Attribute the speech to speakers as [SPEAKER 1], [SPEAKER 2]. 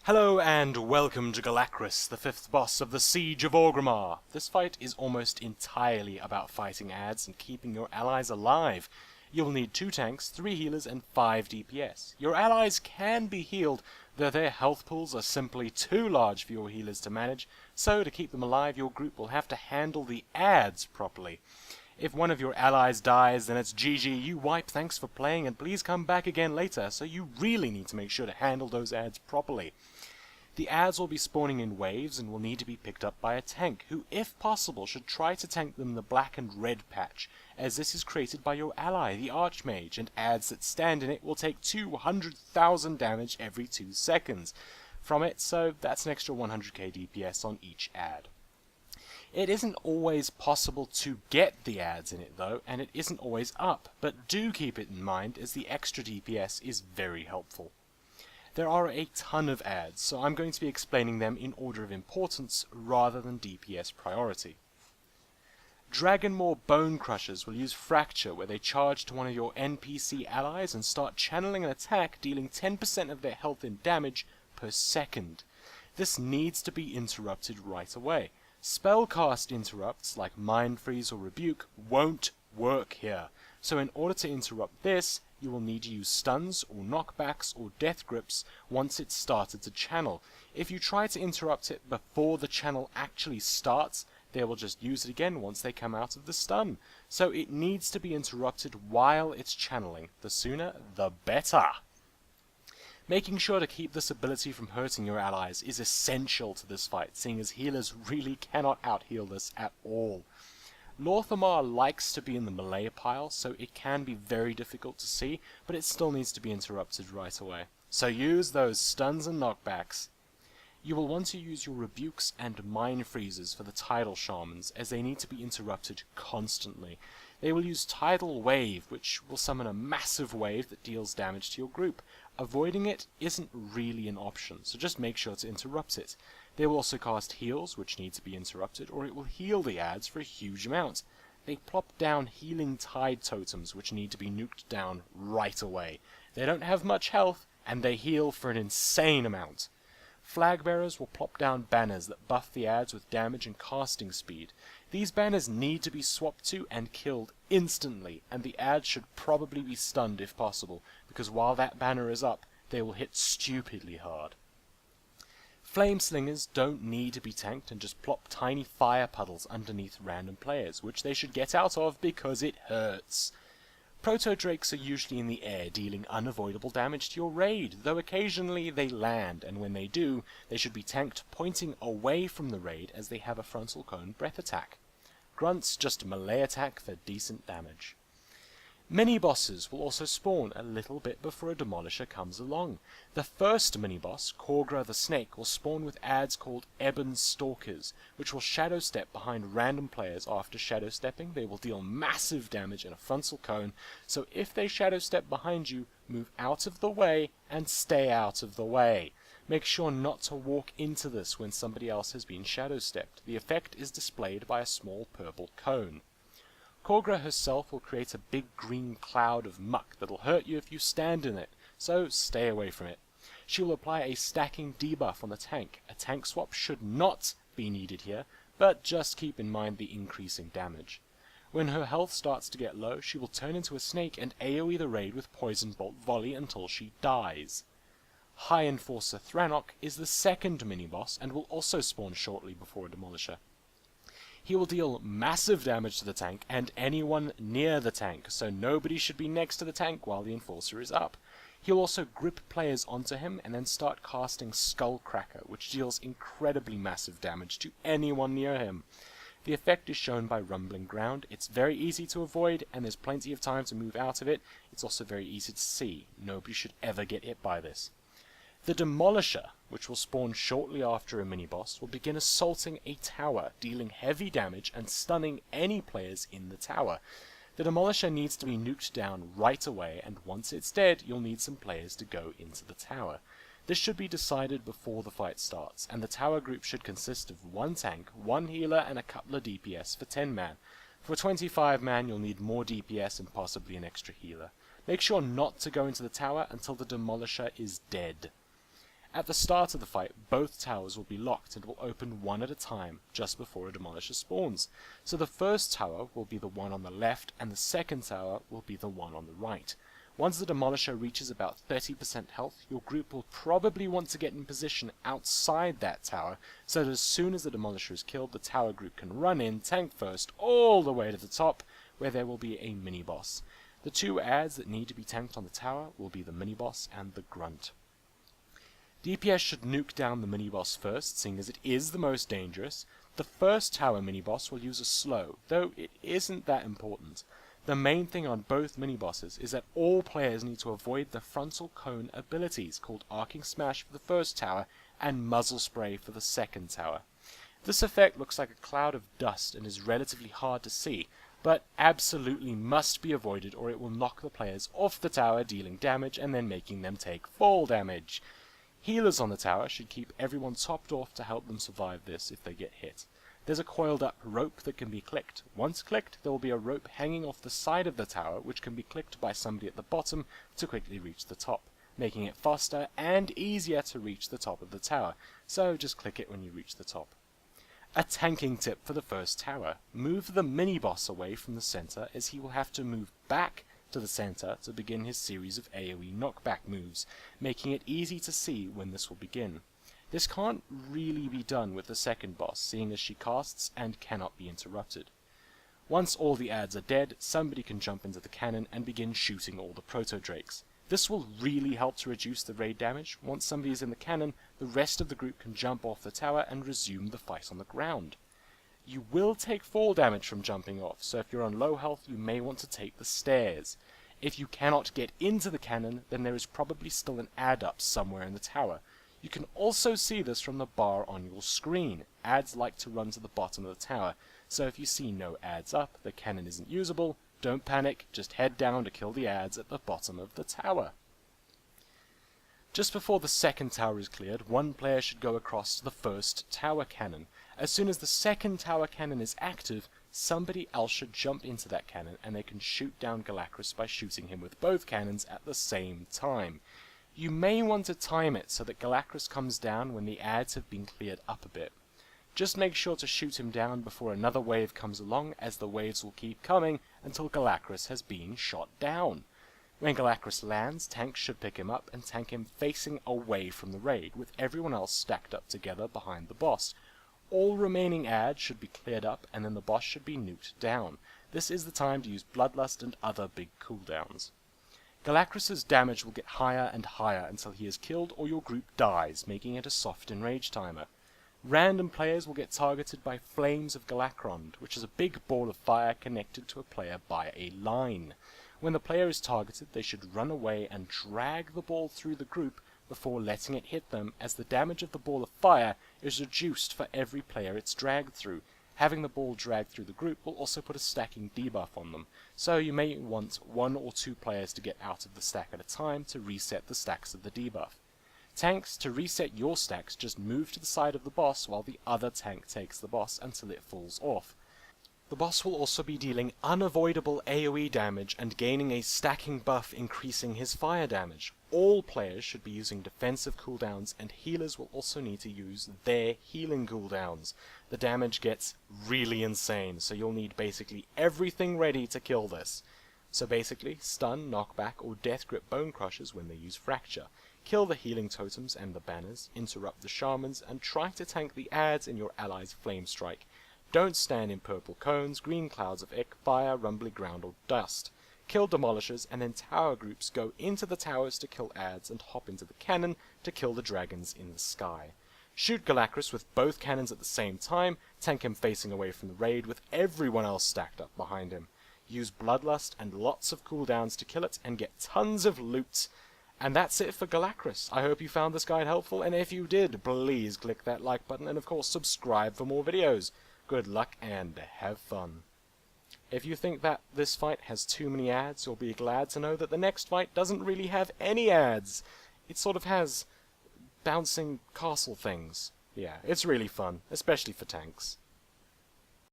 [SPEAKER 1] Hello and welcome to Galakras, the 5th boss of the Siege of Orgrimmar. This fight is almost entirely about fighting adds and keeping your allies alive. You'll need 2 tanks, 3 healers and 5 DPS. Your allies can be healed, though their health pools are simply too large for your healers to manage, so to keep them alive your group will have to handle the adds properly. If one of your allies dies, then it's GG, you wipe, thanks for playing, and please come back again later, so you really need to make sure to handle those adds properly. The adds will be spawning in waves and will need to be picked up by a tank, who if possible should try to tank them in the black and red patch, as this is created by your ally, the Archmage, and adds that stand in it will take 200,000 damage every 2 seconds from it, so that's an extra 100k DPS on each add. It isn't always possible to get the adds in it though, and it isn't always up, but do keep it in mind as the extra DPS is very helpful. There are a ton of adds, so I'm going to be explaining them in order of importance rather than DPS priority. Dragonmaw Bone Crushers will use Fracture, where they charge to one of your NPC allies and start channeling an attack dealing 10% of their health in damage per second. This needs to be interrupted right away. Spellcast interrupts like Mind Freeze or Rebuke won't work here, so in order to interrupt this, you will need to use stuns or knockbacks or death grips once it's started to channel. If you try to interrupt it before the channel actually starts, they will just use it again once they come out of the stun. So it needs to be interrupted while it's channeling. The sooner, the better. Making sure to keep this ability from hurting your allies is essential to this fight, seeing as healers really cannot out-heal this at all. Lorthamar likes to be in the melee pile, so it can be very difficult to see, but it still needs to be interrupted right away. So use those stuns and knockbacks. You will want to use your rebukes and mind freezes for the tidal shamans, as they need to be interrupted constantly. They will use Tidal Wave, which will summon a massive wave that deals damage to your group. Avoiding it isn't really an option, so just make sure to interrupt it. They will also cast heals, which need to be interrupted, or it will heal the adds for a huge amount. They plop down healing tide totems, which need to be nuked down right away. They don't have much health, and they heal for an insane amount. Flag bearers will plop down banners that buff the adds with damage and casting speed. These banners need to be swapped to and killed instantly, and the adds should probably be stunned if possible, because while that banner is up, they will hit stupidly hard. Flame slingers don't need to be tanked and just plop tiny fire puddles underneath random players, which they should get out of because it hurts. Proto-drakes are usually in the air, dealing unavoidable damage to your raid, though occasionally they land, and when they do, they should be tanked pointing away from the raid as they have a frontal cone breath attack. Grunts just melee attack for decent damage. Mini-bosses will also spawn a little bit before a demolisher comes along. The first mini-boss, Korgra the Snake, will spawn with adds called Ebon Stalkers, which will shadow step behind random players. After shadow stepping, they will deal massive damage in a frontal cone, so if they shadow step behind you, move out of the way and stay out of the way. Make sure not to walk into this when somebody else has been shadow stepped. The effect is displayed by a small purple cone. Korgra herself will create a big green cloud of muck that'll hurt you if you stand in it, so stay away from it. She will apply a stacking debuff on the tank. A tank swap should not be needed here, but just keep in mind the increasing damage. When her health starts to get low, she will turn into a snake and AoE the raid with Poison Bolt Volley until she dies. High Enforcer Thranok is the second mini-boss and will also spawn shortly before a demolisher. He will deal massive damage to the tank and anyone near the tank, so nobody should be next to the tank while the Enforcer is up. He will also grip players onto him and then start casting Skullcracker, which deals incredibly massive damage to anyone near him. The effect is shown by Rumbling Ground. It's very easy to avoid and there's plenty of time to move out of it. It's also very easy to see. Nobody should ever get hit by this. The Demolisher, which will spawn shortly after a mini-boss, will begin assaulting a tower, dealing heavy damage and stunning any players in the tower. The Demolisher needs to be nuked down right away, and once it's dead, you'll need some players to go into the tower. This should be decided before the fight starts, and the tower group should consist of 1 tank, 1 healer, and a couple of DPS for 10 man. For 25 man, you'll need more DPS and possibly an extra healer. Make sure not to go into the tower until the Demolisher is dead. At the start of the fight, both towers will be locked and will open one at a time just before a demolisher spawns. So the first tower will be the one on the left and the second tower will be the one on the right. Once the demolisher reaches about 30% health, your group will probably want to get in position outside that tower, so that as soon as the demolisher is killed, the tower group can run in, tank first, all the way to the top, where there will be a mini-boss. The two adds that need to be tanked on the tower will be the mini-boss and the grunt. DPS should nuke down the mini-boss first, seeing as it is the most dangerous. The first tower mini-boss will use a slow, though it isn't that important. The main thing on both mini-bosses is that all players need to avoid the frontal cone abilities, called Arcing Smash for the first tower and Muzzle Spray for the second tower. This effect looks like a cloud of dust and is relatively hard to see, but absolutely must be avoided or it will knock the players off the tower, dealing damage and then making them take fall damage. Healers on the tower should keep everyone topped off to help them survive this if they get hit. There's a coiled up rope that can be clicked. Once clicked, there will be a rope hanging off the side of the tower which can be clicked by somebody at the bottom to quickly reach the top, making it faster and easier to reach the top of the tower, so just click it when you reach the top. A tanking tip for the first tower: move the mini-boss away from the center, as he will have to move back to the center to begin his series of AoE knockback moves, making it easy to see when this will begin. This can't really be done with the second boss, seeing as she casts and cannot be interrupted. Once all the adds are dead, somebody can jump into the cannon and begin shooting all the proto-drakes. This will really help to reduce the raid damage. Once somebody is in the cannon, the rest of the group can jump off the tower and resume the fight on the ground. You will take fall damage from jumping off, so if you're on low health you may want to take the stairs. If you cannot get into the cannon, then there is probably still an add up somewhere in the tower. You can also see this from the bar on your screen. Adds like to run to the bottom of the tower, so if you see no adds up, the cannon isn't usable, don't panic, just head down to kill the adds at the bottom of the tower. Just before the second tower is cleared, one player should go across to the first tower cannon. As soon as the second tower cannon is active, somebody else should jump into that cannon and they can shoot down Galakras by shooting him with both cannons at the same time. You may want to time it so that Galakras comes down when the adds have been cleared up a bit. Just make sure to shoot him down before another wave comes along, as the waves will keep coming until Galakras has been shot down. When Galakras lands, tanks should pick him up and tank him facing away from the raid, with everyone else stacked up together behind the boss. All remaining adds should be cleared up and then the boss should be nuked down. This is the time to use Bloodlust and other big cooldowns. Galakras' damage will get higher and higher until he is killed or your group dies, making it a soft enrage timer. Random players will get targeted by Flames of Galakrond, which is a big ball of fire connected to a player by a line. When the player is targeted, they should run away and drag the ball through the group before letting it hit them, as the damage of the ball of fire is reduced for every player it's dragged through. Having the ball dragged through the group will also put a stacking debuff on them, so you may want 1 or 2 players to get out of the stack at a time to reset the stacks of the debuff. Tanks, to reset your stacks, just move to the side of the boss while the other tank takes the boss until it falls off. The boss will also be dealing unavoidable AoE damage and gaining a stacking buff increasing his fire damage. All players should be using defensive cooldowns, and healers will also need to use their healing cooldowns. The damage gets really insane, so you'll need basically everything ready to kill this. So basically, stun, knockback, or death grip bone crushers when they use fracture. Kill the healing totems and the banners, interrupt the shamans, and try to tank the adds in your allies' flame strike. Don't stand in purple cones, green clouds of ick, fire, rumbly ground, or dust. Kill demolishers, and then tower groups go into the towers to kill adds and hop into the cannon to kill the dragons in the sky. Shoot Galakras with both cannons at the same time, tank him facing away from the raid with everyone else stacked up behind him. Use Bloodlust and lots of cooldowns to kill it and get tons of loot. And that's it for Galakras. I hope you found this guide helpful, and if you did, please click that like button and of course subscribe for more videos. Good luck and have fun. If you think that this fight has too many adds, you'll be glad to know that the next fight doesn't really have any adds. It sort of has bouncing castle things. Yeah, it's really fun, especially for tanks.